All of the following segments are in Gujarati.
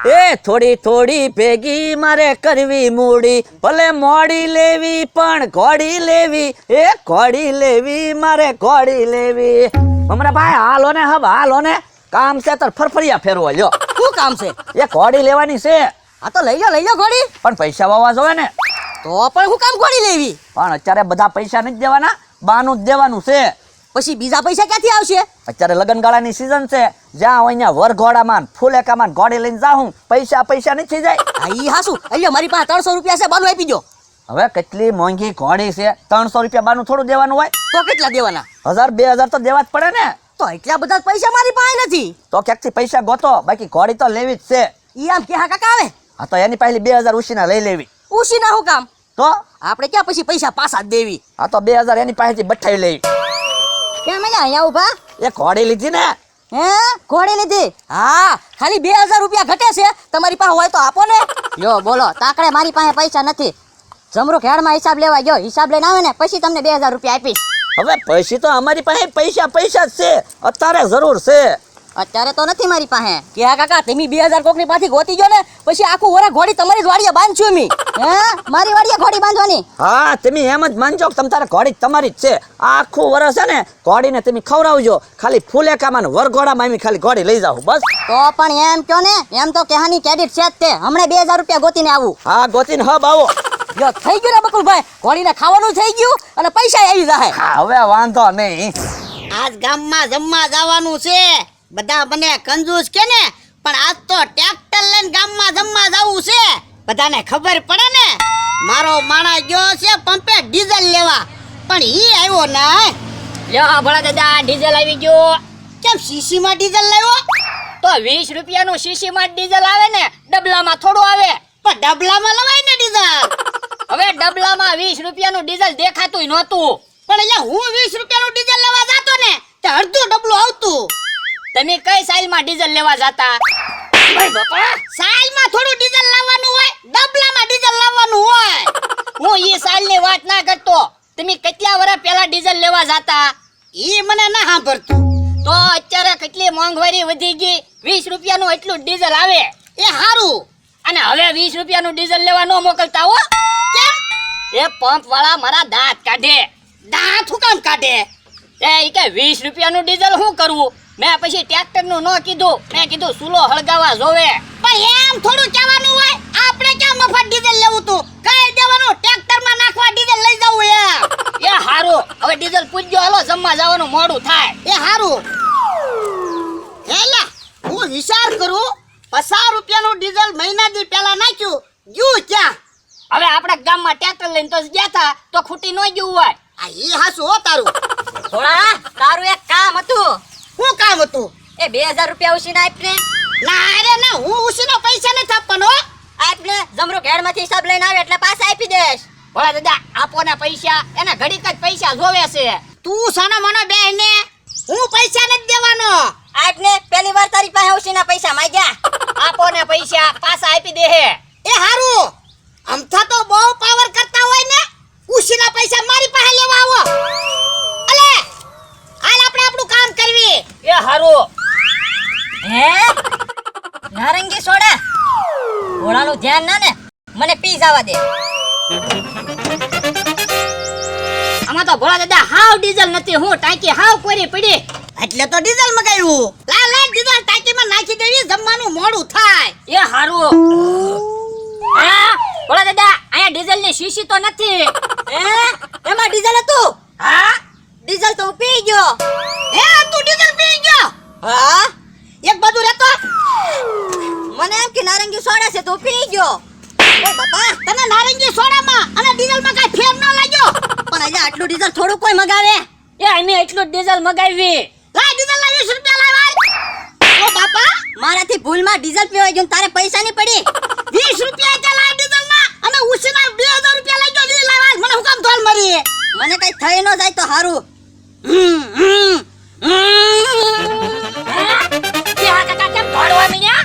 એ થોડી થોડી ભેગી મારે કરવી મૂડી, ભલે મોડી લેવી પણ ઘોડી લેવી, એ ઘોડી લેવી મારે ઘોડી લેવી. હમણાં ભાઈ હાલો ને, હવે હાલો ને, કામ છે તો ફરફરિયા ફેરવો લ્યો. શું કામ છે? એ ઘોડી લેવાની છે. આ તો લઈ લો ઘોડી. પણ પૈસા વાવા જોવે ને. તો પણ હું કામ ઘોડી લેવી? પણ અત્યારે બધા પૈસા નથી દેવાના, બાનું જ દેવાનું છે. પછી બીજા પૈસા ક્યાંથી આવશે? અત્યારે લગનગાળાની સીઝન છે, જ્યાં હોય ત્યાં વરઘોડામાં ફૂલેકામાં ઘોડી લઈને જાઉં, પૈસા નથી જાય. ઈ હાસુ અલ્યો મારી પાસે 300 રૂપિયા છે, બાનું આપી દો. હવે કેટલી મોંઘી ઘોડી છે, 300 રૂપિયા બાનું થોડું દેવાનું હોય? તો કેટલા દેવાના? 1000-2000 તો દેવા જ પડે ને. તો એટલા બધા પૈસા મારી પાસે નથી. તો ક્યાંકથી પૈસા ગોતો, બાકી ઘોડી તો લેવી જ છે. ઈ આમ કે હા કાકા આવે. હા તો એની પહેલી 2000 ઉછીના લઈ લેવી. ઉશીના હું કામ? તો આપણે ક્યાં પછી પૈસા પાછા જ દેવી? હા તો 2000 એની પાસેથી બઠાઈ લેવી. કેમ અહીંયા ઉભા? એ ઘોડી લીધી ને. હે ઘોડી લીધી? હા, ખાલી 2000 રૂપિયા ઘટે છે. તમારી પાસે હોય તો આપો ને. લ્યો બોલો, તાકડે મારી પાસે પૈસા નથી. જમરૂક હેડમાં હિસાબ લેવા ગયો, હિસાબ લઈને આવે ને પછી તમને 2000 રૂપિયા આપીશ. હવે પછી તો અમારી પાસે પૈસા જ છે, અત્યારે જરૂર છે. અત્યારે તો નથી મારી પાસે. કે હા કાકા, તમે 2000 કોકની પાસેથી ગોતી ગયો ને પછી આખું વરસ ઘોડી તમારી જ વાડીએ બાંધશું મી. હે મારી વાડીએ ઘોડી બાંધવાની? હા તમે એમ જ માનજો કે તમ તારે ઘોડી તમારી જ છે. આખું વરસ છે ને ઘોડીને તમે ખવડાવજો, ખાલી ફૂલેકામાં ને વરઘોડામાં એમ ખાલી ઘોડી લઈ જાવ બસ. તો પણ એમ કયો ને, એમ તો કહાની ક્રેડિટ છે જ તે. હમણાં 2000 રૂપિયા ગોતીને આવું. હા ગોતીને હબ આવો. જો થઈ ગયું ને બકુલભાઈ, ઘોડીને ખાવાનું થઈ ગયું અને પૈસા આવી જાય. હા હવે વાંધો નહીં. આજ ગામમાં જમવા જવાનું છે. બધા મને કંજૂસ કે ને, પણ આજ તો ટ્રેક્ટર લઈને ગામમાં જમવા જવું છે. બધાને ખબર પડે ને. મારો માણસ ગયો છે પંપે ડીઝલ લેવા, પણ ઈ આવ્યો ના. લ્યો ભોળા દાદા, ડીઝલ આવી ગયો. કેમ સીસીમાં ડીઝલ લાવ્યો? તો 20 રૂપિયાનું શીશીમાં ડીઝલ આવે ને, ડબલામાં થોડું આવે. પણ ડબલામાં લવાય ને ડીઝલ. હવે ડબલામાં 20 રૂપિયાનું ડીઝલ દેખાતું નહોતું. પણ અહીંયા હું 20 રૂપિયાનું ડીઝલ લેવા જાતો ને, તે અડધું ડબલું આવતું. તમે કઈ સાઈલમાં ડીઝલ લેવા જાતા? ભાઈ બાપા, સાઈલમાં થોડું ડીઝલ લાવવાનું હોય, ડબલામાં ડીઝલ લાવવાનું હોય. હું ઈ સાઈલની વાત ના કરતો. તમે કેટલા વર્ષ પહેલા ડીઝલ લેવા જાતા? ઈ મને ના સાંભળતું. તો અત્યારે કેટલી મોંઘવારી વધી ગઈ, 20 રૂપિયાનું એટલું ડીઝલ આવે. એ હારું. અને હવે 20 રૂપિયાનું ડીઝલ લેવા ન મોકલતા હો. કેમ? એ પંપ વાળા મારા દાંત કાઢે. દાંત હું કામ કાઢે? ઈ કે 20 રૂપિયાનું ડીઝલ શું કરવું? મેં પછી ટ્રેક્ટરનું ન કીધું, મેં કીધું સુલો હળગાવા જોવે. પણ એમ થોડું કહેવાનું હોય. આપણે ક્યાં મફત ડીઝલ લેવું તું? કઈ દેવાનું, ટ્રેક્ટરમાં નાખવા ડીઝલ લઈ જવું એમ. એ હારું, હવે ડીઝલ પૂજ્યો, હાલો જમવા જવાનું મોડું થાય. એ હારું. હેલા હું વિચાર કરું, 50 રૂપિયાનું ડીઝલ મહિના દી પહેલા નાખ્યું, ગયું ક્યાં? હવે આપણા ગામમાં ટ્રેક્ટર લઈને તો ગયા હતા, તો ખૂટી ન ગયું હોય. આ ઈ હાસુ હો તારું. થોડા તારું એક કામ હતું. શું કામ હતું? એ 2000 રૂપિયા ઉછીને આપને. ના રે ના, હું ઉસીનો પૈસા નથી આપવાનો. આપને જમરૂક હેડમાંથી હિસાબ લઈને આવે એટલે પાછા આપી દેશ. ભોળા દાદા, આપો ને પૈસા, એને ઘડીક જ પૈસા જોવે છે. તું સાનો મનો બેહને, હું પૈસા નથી દેવાનો. આપને પહેલી વાર તારી પાસે ઉછીના પૈસા માંગ્યા. આપો ને પૈસા, પાછા આપી દે હે. એ હારું. અમથા તો બહુ પાવર કરતા હોય ને, ઉસીના પૈસા મારી પાસે લેવા આવો. અલે હાલ આપણે આપણું કામ કરવી. એ હારું. હે નારંગી સોડા ઘોડાનું ધ્યાન ના ને, મને પી જવા દે. આમાં તો ભોળા દાદા હાવ ડીઝલ નથી, હું ટાંકી હાવ કોરી પડી. એટલે તો ડીઝલ મગાવ્યું. લા લા ડીઝલ ટાંકીમાં નાખી દેવી, જમવાનું મોડું થાય. એ હારું. હા ભોળા દાદા, અહીંયા ડીઝલની શીશી તો નથી. હે એમાં ડીઝલ હતું? હા ડીઝલ તો હું પી ગયો. હે તું ડીઝલ પી ગયો? હા એક બાજુ રહેતો. મને એમ કે નારંગી સોડા છે તો પી ગયો. ઓ બાપા, તને નારંગી સોડામાં અને ડીઝલમાં કાઈ ફેર ન લાગ્યો? પણ અહીંયા આટલું ડીઝલ થોડું કોઈ મગાવે? એ અમે એટલું જ ડીઝલ મગાવી. લા ડીઝલ ના 20 રૂપિયા લાવ. ઓ બાપા, મારાથી ભૂલમાં ડીઝલ પીવાઈ ગયું, તારે પૈસા નહીં પડી. 20 રૂપિયા કે લાવ ડીઝલ ના, અને ઉસીના 2000 રૂપિયા લઈ ગયો ડીઝલ લાવ. મને હું કામ ધોલ મરી? મને કઈ થઈ ન જાય તો હારું. કે આ કાકા કેમ દોડવા મીયા?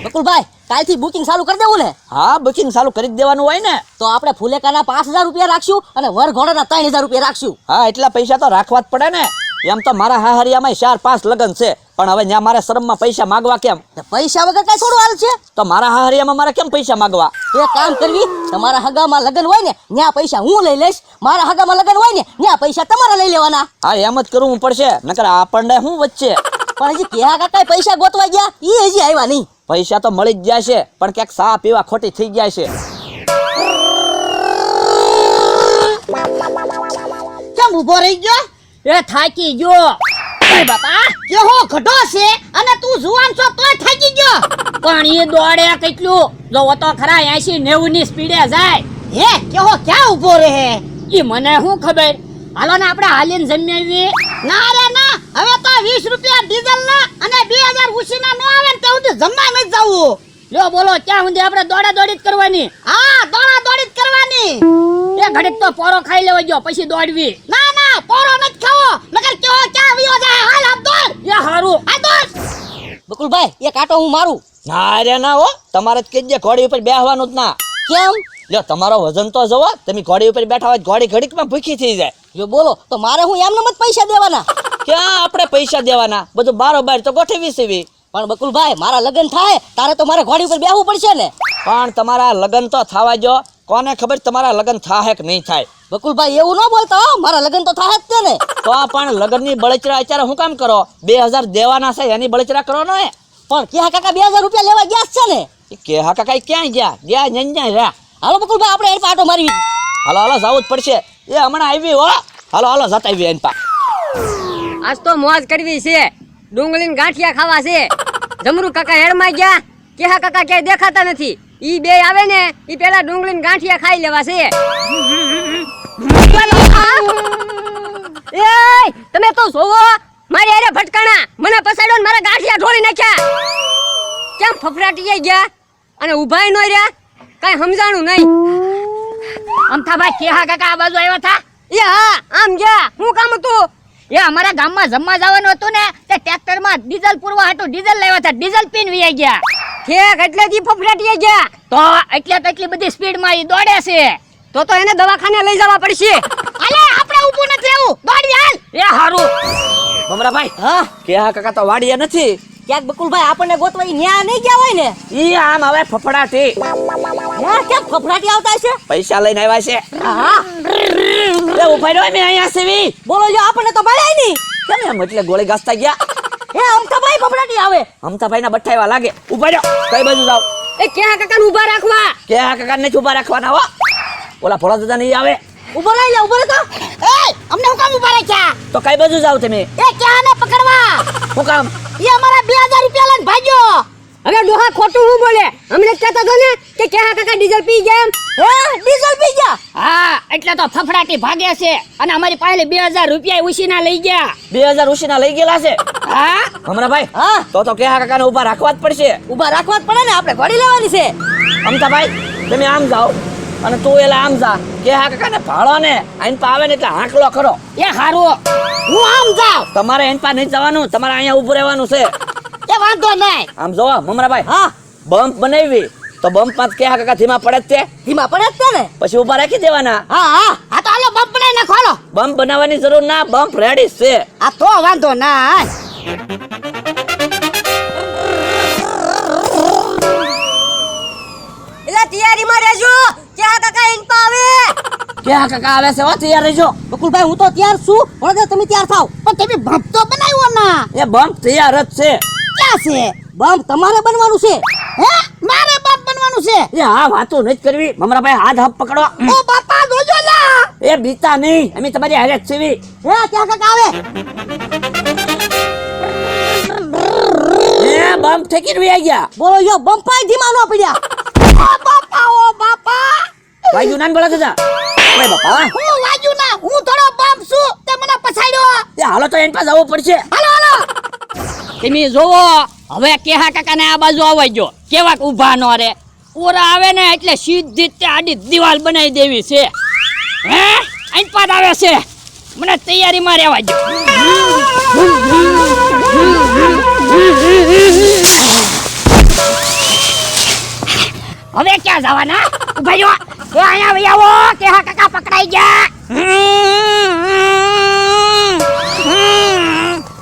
બકુલભાઈ કાલથી બુકિંગ ચાલુ કરી દેવું ને? હા બુકિંગ ચાલુ કરી જ દેવાનું હોય ને. તો આપણે ફુલેકાના 5000 રૂપિયા રાખશું અને વરઘોડાના 3000 રૂપિયા રાખશું. હા એટલા પૈસા તો રાખવા જ પડે ને. એમ તો મારા હાહરિયામાં 4-5 લગન છે, પણ હવે ત્યાં મારે શરમમાં પૈસા માગવા કેમ? તો પૈસા વગર કઈ થોડું હાલ છે? તો મારા હાહરિયામાં મારે કેમ પૈસા માગવા? તો એક કામ કરવી, તમારા હગામાં લગન હોય ને ત્યાં પૈસા હું લઈ લઈશ, મારા હગામાં લગન હોય ને ત્યાં પૈસા તમારે લઈ લેવાના. હા એમ જ કરવું પડશે, નકર આપણને શું વચ્ચે. પણ હજી કેહા કાકા પૈસા ગોતવા ગયા ઈ હજી આવ્યા નહીં. પૈસા તો મળી જ જાય છે, પણ ક્યાંક સા પીવા ખોટી થઈ જાય છે. કેમ ઊભો રહી ગયો? એ થાકી ગયો. એ બાપા કે હો ઘટો છે અને તું જુવાન છો તોય થાકી ગયો. પણ એ દોડે કેટલું, જો તો ખરા 80-90 ની સ્પીડે જાય. હે કે હો ક્યાં ઊભો રહે? ઈ મને શું ખબર. હાલો ને આપણે હાલીને જમી આવીએ. ના રે ના, હવે તો 20 રૂપિયા ડીઝલ ના અને 2000 ઉછીના નો આવે ને ત્યાં સુધી જમવા નથી જાવું. લ્યો બોલો ક્યાં સુધી આપણે દોડા દોડી જ કરવાની? હા દોડા દોડી જ કરવાની. એ ઘડીક તો પોરો ખાઈ લેવા ગયો પછી દોડવી. ના ના પોરો નથી ખાવો, નકર કેવો ક્યાં વિયો જાય. હાલ આપ દોડ. એ હારું. આ દોડ. બકુલભાઈ એક આટો હું મારું. ના રે ના હો, તમારે જ કહેજે ઘોડી ઉપર બેહવાનું જ ના. કેમ? લ્યો તમારો વજન તો જવો, તમે ઘોડી ઉપર બેઠા હોય ઘોડી ઘડીકમાં ભૂખી થઈ જાય. જો બોલો તો મારે હું એમને જ પૈસા દેવાના? ક્યાં આપણે પૈસા દેવાના, બધું બારોબાર તો ગોઠવી સીવી. પણ બકુલભાઈ મારા લગન થાય તારે તો મારે ઘોડી ઉપર બેહવું પડશે ને. પણ તમારા લગન તો થવા જો, કોને ખબર તમારા લગન થાય કે નહીં થાય. બકુલભાઈ એવું ન બોલતા હો, મારા લગન તો થાય જ છે ને. તો પણ લગનની બળતરા અત્યારે હું કામ કરો? 2000 દેવાના છે એની બળતરા કરો ને. પણ કેહા કાકા 2000 રૂપિયા લેવા ગયા જ છે ને. કે હા કાકા ક્યાં ગયા ન્યા રહ્યા. હાલો બકુલભાઈ આપણે એની પાટો મારી. હાલો હાલો જવું જ પડશે. એ હમણાં આવી હો. હાલો હાલો જતા આવી એની પા. આજ તો મોજ કરવી છે, ડુંગળીને ગાંઠિયા ખાવા છે. જમરૂ કાકા હેડમાં ગયા, કેહા કાકા ક્યાંય દેખાતા નથી. ઈ બે આવે ને ઈ પેલા ડુંગળીને ગાંઠિયા ખાઈ લેવા છે. એય તમે તો જોવો, મારી હારે ભટકાણા, મને પસાડ્યો ને મારા ગાંઠિયા ઢોળી નાખ્યા. કેમ ફફડાટી ગયા અને ઊભાય ન રહ્યા, કાંઈ સમજાણું નહીં. અમથાભાઈ કેહા કાકા આ બાજુ આવ્યા હતા? એ હા આમ ગયા, શું કામ હતું? એ અમારા ગામમાં જમવા જવાનું હતું ને, તે ટ્રેક્ટરમાં ડીઝલ પૂરવા હાટું ડીઝલ લાવ્યા હતા. ડીઝલ પીન વી ગયા. ઠેક એટલેથી ફફડાટી ગયા. તો એટલે તો એટલી બધી સ્પીડમાં ઈ દોડે છે. તો એને દવાખાને લઈ જવા પડશે. અલે આપણે ઊભું નથી રહેવું, દોડી હાલ. એ હારું. મમરાભાઈ હા કે હા કાકા તો વાડીએ નથી. ક્યાંક બકુલભાઈ આપણને ગોતવા ઈ ન્યા નહીં ગયા હોય ને. ઈ આમ હવે ફફડાટી ન્યા કેમ ફફડાટી આવતા છે? પૈસા લઈને આવ્યા છે. હા એ ઉભા રહ્યો, મેં અહીંયા સેવી. બોલો જો આપણને તો મળ્યા નહીં. કેમ એમ એટલે ગોળી ઘાસતા ગયા? હે અમથાભાઈ ફફડાટી આવે. અમથાભાઈ ના બઠ્ઠા લાગે. ઉભા રહ્યો, કઈ બાજુ જાવ? એ કેહા કાકાને ઊભા રાખવા. કે આ કાકા ને ઉભા રાખવાના હો. ઓલા ભોળા દાદા નહીં આવે ઉભો રહી જા, ઉભો રહે તો. એ અમને હું કામ ઉભા રાખ્યા? તો કઈ બાજુ જાવ તમે? એ ક્યાંને પકડવા? હું કામ? એ અમારા 2000 રૂપિયા લઈને ભાગ્યો. હવે ડોહા ખોટું હું બોલે? અમને કહેતા હતો ને કે કેહા કાકા ડીઝલ પી ગયા એમ. હે ડીઝલ પી ગયા? હા એટલે તો ફફડાટી ભાગે છે અને અમારી પાસે 2000 રૂપિયા ઉછીના લઈ ગયા. 2000 ઉછીના લઈ ગયેલા છે. હા મમરાભાઈ હા તો કે આ કાકાને ઉભા રાખવા જ પડશે. ઉભા રાખવા જ પડે ને, આપણે ઘોડી લેવાની છે. અમથાભાઈ તમે આમ જાઓ અને તું એલા આમ જા. કે આ કાકાને ભાળો ને આઈન પા આવે ને એટલે હાંકલો ખરો. એ હારું. હું આમ જાઉં. તમારે એન પા નહીં જવાનું, તમારે અહીંયા ઊભું રહેવાનું છે. એ વાંધો નહીં. આમ જો મમરાભાઈ હા બમ્પ બનાવી તો બમ્પ માં કે આ કાકા ધીમા પડે જ તે. ધીમા પડે જ છે ને. પછી ઊભા રાખી દેવાના. હા હા આ તો હાલો બમ્પ બનાવી નાખો હાલો. બમ્પ બનાવવાની જરૂર ના, બમ્પ રેડી છે. આ તો વાંધો ના. એલા તૈયારીમાં રહેજો, કેહા કાકા ઇન પા આવે. કે આ કાકા આવે છે, હો તૈયાર રહેજો. બકુલભાઈ હું તો તૈયાર છું, પણ તમે તૈયાર થાવ. પણ તમે બમ્પ તો બનાવ્યો ના. એ બમ્પ તૈયાર જ છે. ક્યાં છે? બમ્પ તમારે બનવાનું છે. હે મારે બમ્પ બનવાનું છે? એ હા વાતો નથી કરવી. મમરાભાઈ હાથ હપ પકડો. ઓ બાપા જોજો લા. એ બીતા નહીં, અમે તમારી હારે જ છીએ. હે કેહા કાકા આવે. એ બમ્પ ઠેકીને વહી ગયા. બોલો જો બમ્પાઈ ધીમા ન પડ્યા. ઓ બાપા ઓ બાપા. વાગ્યું ના ને બોલા દાદા? ઓય બાપા, હું વાજુ ના, હું થોડો બમ્પ છું તે મને પછાડ્યો. એ હાલો તો એન પાસે જવું પડશે. હાલો હાલો. તમે જોવો હવે કેહા કાકાને આ બાજુ આવવા ગયો. કેવાક ઊભા નો રે. ઓરા આવે ને એટલે સીધી તે આડી દિવાલ બનાવી દેવી છે. હે અહીં પાદ આવે છે, મને તૈયારીમાં રહેવા દો. હવે ક્યાં જવાના ઉભા રહ્યો એ અહીંયા આવી આવો કેહા કાકા પકડાઈ ગયા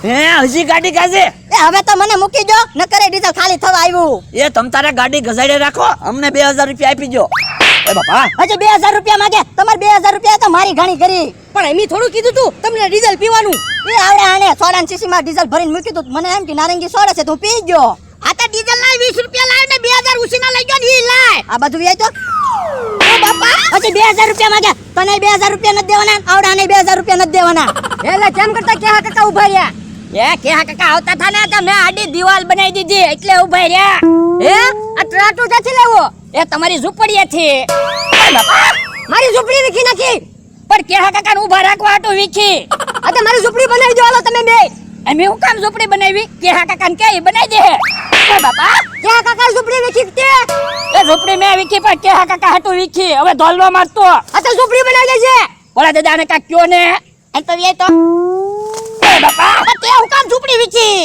હે હજી ગાડી કાજે એ હવે તો મને મૂકી દો નકરે ડીઝલ ખાલી થવા આવ્યું એ તમ તારે ગાડી ઘસાડે રાખો અમને 2000 રૂપિયા આપી જો એ બાપા હજી 2000 રૂપિયા માંગે તમારે 2000 રૂપિયા તો મારી ઘણી કરી પણ એમી થોડું કીધું તું તમને ડીઝલ પીવાનું એ આવડે આને સોડાની શીશીમાં ડીઝલ ભરીને મૂક્યું તું મને એમ કે નારંગી સોડા છે તું પી ગયો આ તો ડીઝલ ના 20 રૂપિયા લાવ ને 2000 ઉસીના લઈ ગયો ને ઈ લાય આ બધું વેચ તો ઓ બાપા હજી 2000 રૂપિયા માંગે તને 2000 રૂપિયા નથી દેવાના આવડે આને 2000 રૂપિયા નથી દેવાના એટલે કેમ કરતા કેહા કાકા ઉભા રહ્યા એ કેહા કાકા આવતા થા ને તો મેં આડી દીવાલ બનાવી દીધી એટલે ઉભા રહ્યા હે આ ટ્રાટુ ક્યાંથી લેવો એ તમારી ઝૂંપડીએથી મારી ઝૂંપડી વીખી નાખી પણ કેહા કાકાને ઊભા રાખવા હાટુ વીખી આ તો મારી ઝૂંપડી બનાવી દો હાલો તમે બે અમે હું કામ ઝૂંપડી બનાવી કેહા કાકાને કે બનાવી દે એ બાપા કેહા કાકા ઝૂંપડી વીખી તે એ ઝૂંપડી મેં વીખી પણ કેહા કાકા હાટુ વીખી હવે ધોલવા મારતો આ તો ઝૂંપડી બનાવી દેજે ઓલા દાદાને કાક કયો ને એમ તો વેય તો એ બાપા તે હું કામ ઝૂંપડી વીખી